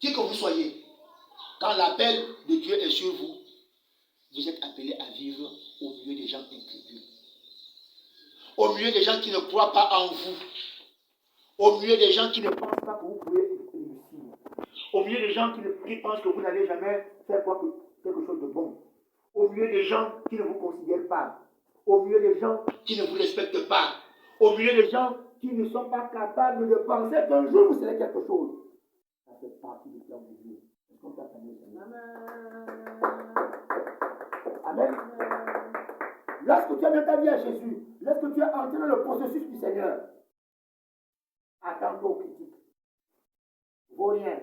Qui que vous soyez, quand l'appel de Dieu est sur vous, vous êtes appelés à vivre au milieu des gens incrédules. Au milieu des gens qui ne croient pas en vous. Au milieu des gens qui ne pensent pas que vous pouvez réussir. Au milieu des gens qui pensent que vous n'allez jamais faire quelque chose de bon. Au milieu des gens qui ne vous considèrent pas. Au milieu des gens qui ne vous respectent pas. Au milieu des gens qui ne sont pas capables de penser qu'un jour vous serez quelque chose. Ça fait partie du plan de Dieu. Est-ce qu'on peut attendre? Amen. Lorsque tu as donné ta vie à Jésus, lorsque tu es entré dans le processus du Seigneur, attends-toi aux critiques. Vaut rien.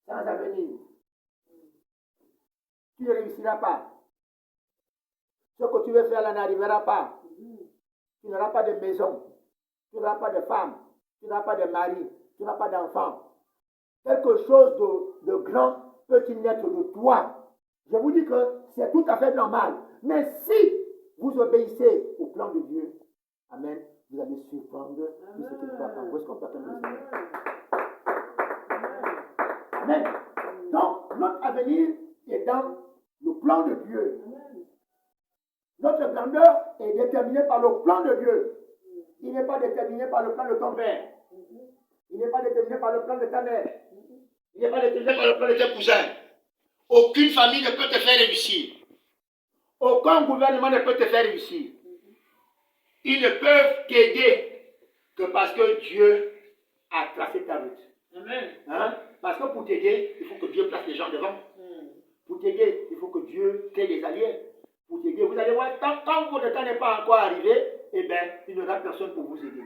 Sans avenir. Tu ne réussiras pas. Ce que tu veux faire là n'arrivera pas. Tu n'auras pas de maison. Tu n'auras pas de femme. Tu n'auras pas de mari. Tu n'auras pas d'enfant. Quelque chose de grand peut-il naître de toi. Je vous dis que c'est tout à fait normal. Mais si vous obéissez au plan de Dieu, amen, vous allez surprendre de ce qu'il va faire. Où est-ce qu'on peut attendre le Seigneur? Amen. Donc, notre avenir est dans le plan de Dieu. Notre grandeur est déterminée par le plan de Dieu. Il n'est pas déterminé par le plan de ton père. Il n'est pas déterminé par le plan de ta mère. Il n'est pas déterminé par le plan de tes cousins. Aucune famille ne peut te faire réussir. Aucun gouvernement ne peut te faire réussir. Ils ne peuvent t'aider que parce que Dieu a tracé ta route. Amen. Hein? Parce que pour t'aider, il faut que Dieu place les gens devant. Pour t'aider, il faut que Dieu crée des alliés. Pour t'aider, vous allez voir, quand votre temps n'est pas encore arrivé, eh bien, il n'y aura personne pour vous aider.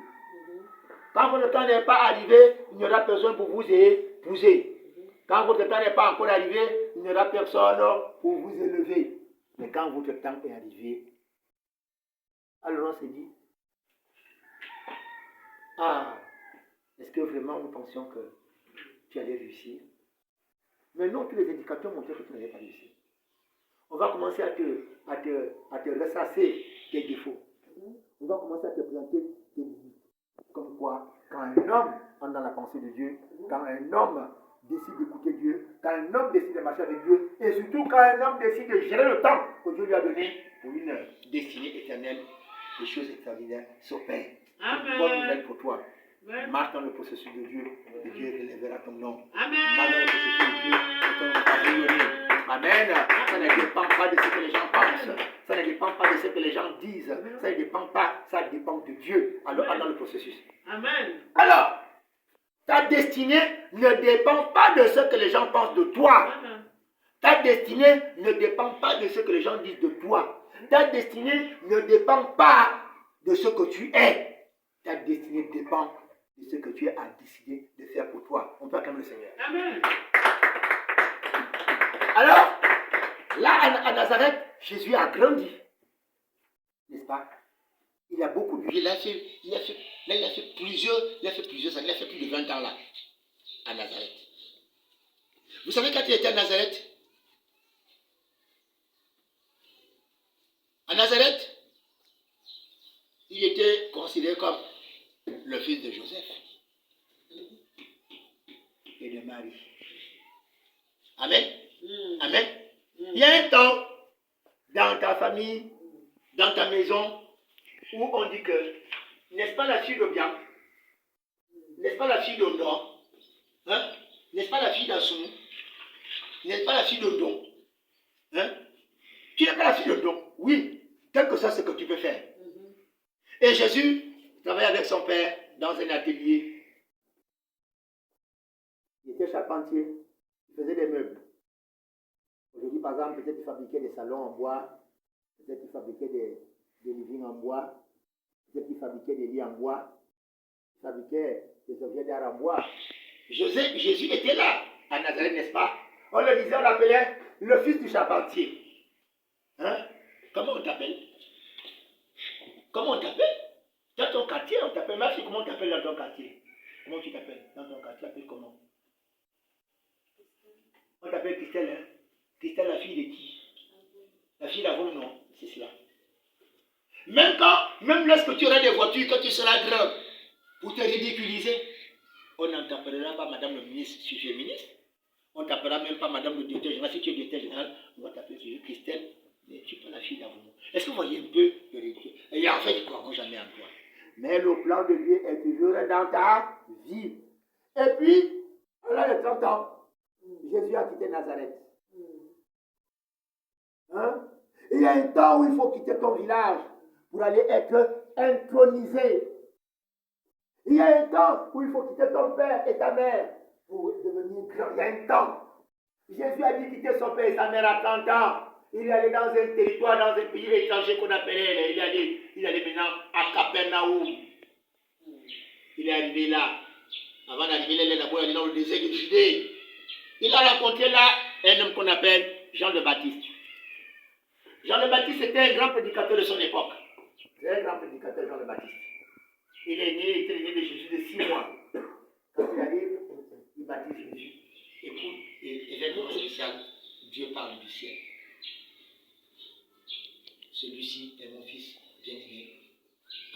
Quand votre temps n'est pas arrivé, il n'y aura personne pour vous épouser. Quand votre temps n'est pas encore arrivé, il n'y aura personne pour vous élever. Mais quand votre temps est arrivé, alors on s'est dit, est-ce que vraiment nous pensions que tu allais réussir? Mais non, tous les indicateurs montraient que tu n'allais pas réussir. On va commencer à te ressasser tes défauts. On va commencer à te présenter tes limites. Comme quoi, quand un homme entre dans la pensée de Dieu, quand un homme décide d'écouter Dieu, quand un homme décide de marcher avec Dieu, et surtout quand un homme décide de gérer le temps que Dieu lui a donné pour une destinée éternelle, les choses extraordinaires s'opèrent. Une bonne nouvelle pour toi. Amen. Marche dans le processus de Dieu, et Dieu relèvera ton nom. Amen. Marche dans le processus de Dieu, et ton nom va rayonner. Amen. Ça ne dépend pas de ce que les gens pensent. Ça ne dépend pas de ce que les gens disent. Ça ne dépend pas. Ça dépend de Dieu. Alors, dans le processus. Amen. Alors, ta destinée ne dépend pas de ce que les gens pensent de toi. Ta destinée ne dépend pas de ce que les gens disent de toi. Ta destinée ne dépend pas de ce que tu es. Ta destinée dépend de ce que tu as décidé de faire pour toi. On peut acclamer le Seigneur. Amen. Alors, là, à Nazareth, Jésus a grandi. N'est-ce pas? Il a beaucoup de... Il a fait plusieurs années. Il a fait plus de 20 ans là, à Nazareth. Vous savez quand il était à Nazareth? À Nazareth, il était considéré comme le fils de Joseph et de Marie. Amen. Amen. Il y a un temps dans ta famille, dans ta maison, où on dit que, n'est-ce pas la fille de Bian? N'est-ce pas la fille de Nord? Hein? N'est-ce pas la fille d'Assoumou? N'est-ce pas la fille de Don? Hein? Tu n'es pas la fille de Don? Oui, quel que soit ce que tu peux faire. Et Jésus travaillait avec son père dans un atelier. Il était charpentier, il faisait des meubles. Aujourd'hui, par exemple, peut-être il fabriquait des salons en bois, peut-être il fabriquait des livings en bois, peut-être il fabriquait des lits en bois, il fabriquait des objets d'art en bois. Jésus était là, à Nazareth, n'est-ce pas? On le disait, on l'appelait le fils du charpentier. Hein? Comment on t'appelle? Comment on t'appelle? Dans ton quartier, on t'appelle. Ma fille, comment on t'appelle dans ton quartier? Comment tu t'appelles? Dans ton quartier, tu t'appelles comment? On t'appelle Christelle, hein? Christelle, la fille de qui? La fille d'avant, non? C'est cela. Même lorsque tu auras des voitures, quand tu seras grand, pour te ridiculiser, On n'en t'appellera pas Madame le ministre si tu es ministre. On ne t'appellera même pas Madame le directeur général. Si tu es directeur général, on va t'appeler toujours Christelle. Mais tu es pas la fille d'Avouno. Est-ce que vous voyez un peu de ridicule? Et en fait, ils ne croiront jamais en toi. Mais le plan de Dieu est toujours dans ta vie. Et puis, à l'âge de 30 ans, Jésus a quitté Nazareth. Hein? Il y a un temps où il faut quitter ton village pour aller être intronisé. Il y a un temps où il faut quitter ton père et ta mère pour devenir grand. Il y a un temps. Jésus a dit quitter son père et sa mère à 30 ans. Il est allé dans un territoire, dans un pays étranger qu'on appelait, il est allé maintenant à Capernaum. Il est arrivé là. Avant d'arriver là, il est d'abord allé dans le désert de Judée. Il a rencontré là un homme qu'on appelle Jean le Baptiste. Jean le Baptiste était un grand prédicateur de son époque. C'est un grand prédicateur, Jean le Baptiste. Il est né, il était né de Jésus de 6 mois. Quand il arrive, il baptise Jésus. Écoute, événement spécial, Dieu parle du ciel. Celui-ci est mon fils bien-aimé,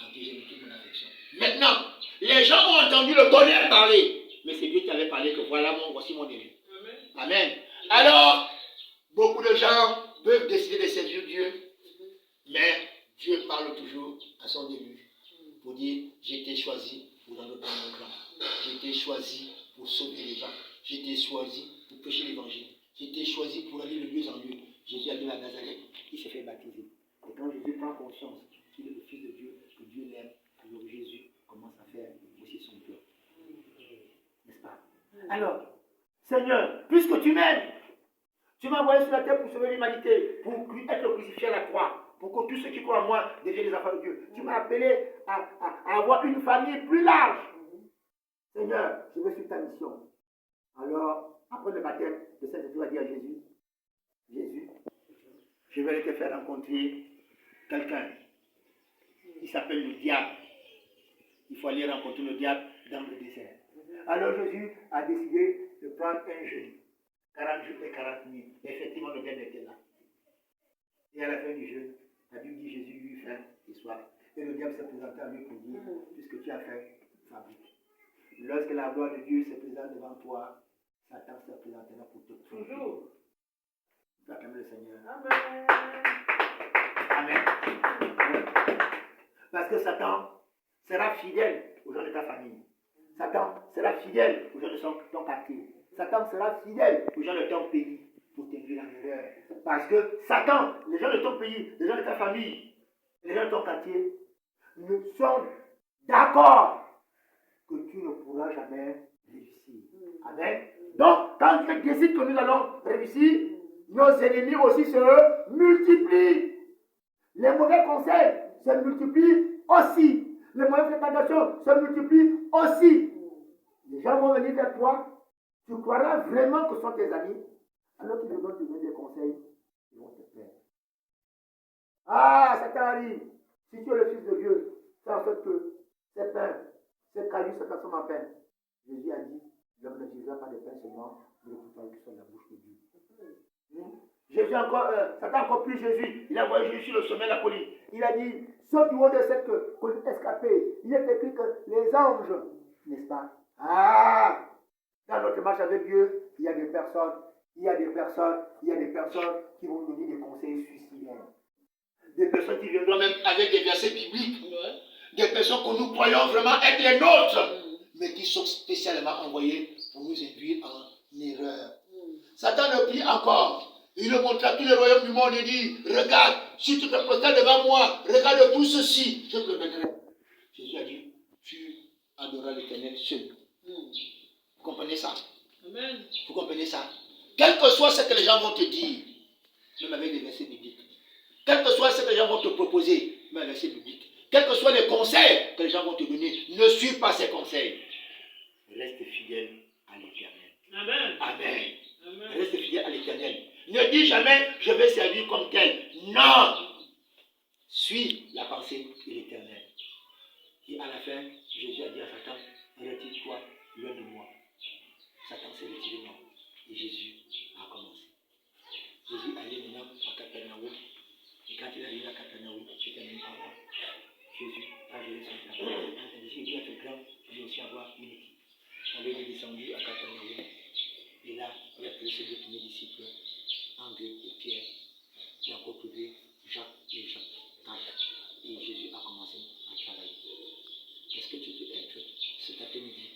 en qui j'ai mis toute mon affection. Maintenant, les gens ont entendu le tonnerre parler, mais c'est Dieu qui avait parlé que voici mon élu. Amen. Alors, beaucoup de gens peuvent décider de servir Dieu, mais Dieu parle toujours à son élu pour dire, j'ai été choisi pour rendre mon grand. J'ai été choisi pour sauver les gens. J'ai été choisi pour prêcher l'évangile. J'ai été choisi pour aller de lieu en lieu. Jésus a dit à Nazareth, il s'est fait baptiser. Et quand Jésus prend conscience qu'il est le Fils de Dieu, que Dieu l'aime, alors Jésus commence à faire aussi son cœur. N'est-ce pas? Alors, Seigneur, puisque tu m'aimes, tu m'as envoyé sur la terre pour sauver l'humanité, pour être crucifié à la croix, pour que tous ceux qui croient en moi deviennent des enfants de Dieu. Tu m'as appelé à avoir une famille plus large. Seigneur, je vais suivre ta mission. Alors, après le baptême, le Saint-Esprit va dire à Jésus, Jésus, je vais te faire rencontrer quelqu'un. Il s'appelle le diable. Il faut aller rencontrer le diable dans le désert. Alors Jésus a décidé de prendre un jeûne. 40 jours et 40 nuits. Effectivement, le diable était là. Et à la fin du jeûne, la Bible dit Jésus eut faim et soif. Et le diable s'est présenté à lui pour dire, puisque tu as faim, fabrique. Lorsque la gloire de Dieu se présente devant toi, Satan se présentera pour te tromper. Toujours. Tu acclames le Seigneur. Amen. Amen. Parce que Satan sera fidèle aux gens de ta famille. Satan sera fidèle aux gens de ton quartier. Satan sera fidèle aux gens de ton pays pour t'induire en erreur. Parce que Satan, les gens de ton pays, les gens de ta famille, les gens de ton quartier, ne sont d'accord que tu ne pourras jamais réussir. Amen. Donc, quand Dieu décide que nous allons réussir, nos ennemis aussi se multiplient. Les mauvais conseils se multiplient aussi. Les mauvaises fréquentations se multiplient aussi. Les gens vont venir vers toi. Tu croiras vraiment que ce sont tes amis. Alors qu'ils te donnent des conseils, ils vont te perdre. Ah, ça t'arrive. Si tu es le Fils de Dieu, fais en sorte que ces pains, ces cailloux se transforment en pain. Jésus a dit, l'homme ne vivra pas de pain seulement, mais de toute parole qui soit dans la bouche de Dieu. Jésus Satan a encore pris Jésus. Il a envoyé Jésus sur le sommet de la colline. Il a dit, saute du haut de cette colline escapée. Il est écrit que les anges, n'est-ce pas? Ah! Dans notre marche avec Dieu, il y a des personnes qui vont nous donner des conseils suicidaires. Des personnes qui viendront même avec des versets bibliques. Des personnes que nous croyons vraiment être les nôtres, mais qui sont spécialement envoyées pour nous induire en erreur. Satan le prie encore. Il le montre à tous les royaumes du monde et dit, regarde, si tu te prosternes devant moi, regarde tout ceci, je te le donnerai. Jésus a dit, tu adoreras l'Éternel seul. Vous comprenez ça? Amen. Vous comprenez ça? Quel que soit ce que les gens vont te dire, même avec des versets bibliques, quel que soit ce que les gens vont te proposer, même avec des versets bibliques, quels que soient les conseils que les gens vont te donner, ne suis pas ces conseils. Reste fidèle à l'Éternel. Amen. Amen. Amen. Reste fidèle à l'Éternel. Ne dis jamais, je vais servir comme tel. Non. Suis la pensée de l'Éternel. Et à la fin, Jésus a dit à Satan, retire-toi loin de moi. Satan s'est retiré, non. Et Jésus a commencé. Jésus allait maintenant à Capernaum. Et quand il est arrivé à Capernaum, il termine par là. Jésus a géré son temps. Il dit, il doit être grand, il doit aussi avoir une équipe. Alors il est descendu à Capernaum. Et là, il a trouvé ses deux premiers disciples, André et Pierre. Il a encore trouvé Jacques et Jean. Et Jésus a commencé à travailler. Est-ce que tu peux être cet après-midi?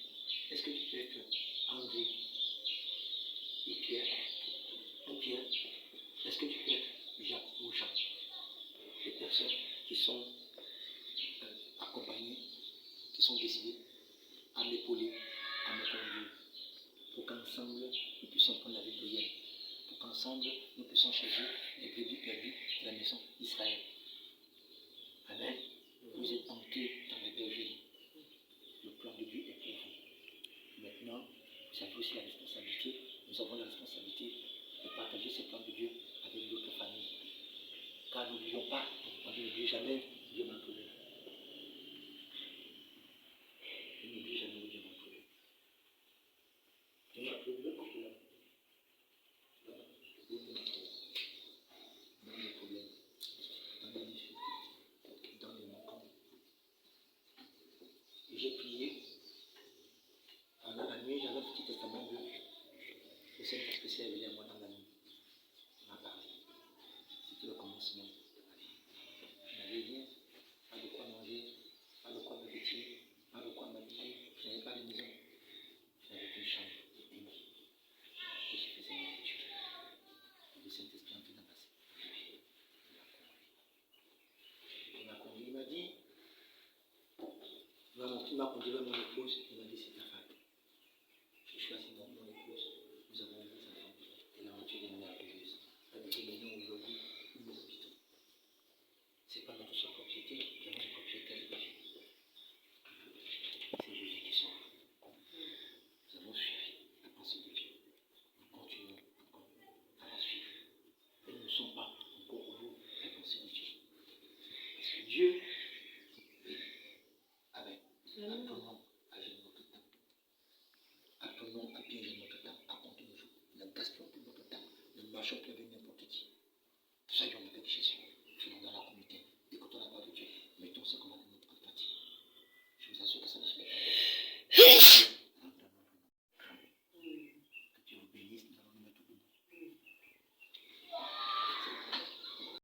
Est-ce que tu peux être André et Pierre? Ou Pierre? Est-ce que tu peux être Jacques ou Jean? Des personnes qui sont accompagnées, qui sont décidées à m'épauler, à me conduire, pour qu'ensemble nous puissions prendre la vie de Dieu, pour qu'ensemble nous puissions chercher les brebis perdus de la maison d'Israël. Amen. Vous êtes entrés dans la bergerie. Le plan de Dieu est pour vous. Maintenant, vous avez aussi la responsabilité, nous avons la responsabilité de partager ce plan de Dieu avec d'autres familles. Car n'oublions pas, on n'oublie jamais Dieu m'a trouvé. Je n'oublie jamais où Dieu m'a trouvé. Dieu m'a trouvé le problème. Dans les problèmes, dans les difficultés, dans les manquements. Et j'ai prié. Pendant la nuit, j'avais un petit testament de le Saint-Esprit s'est révélé à moi dans la nuit. Il m'a parlé. C'était le commencement de ma vie. Je n'avais rien, pas de quoi manger, pas de quoi me vêtir, pas de quoi m'habiller. Je n'avais pas de maison. Je n'avais qu'une chambre et une lit. Et je faisais mes études. Le Saint-Esprit entré dans ma vie. Il m'a conduit. Il m'a dit, il m'a conduit vers mon épouse. Il m'a dit, c'est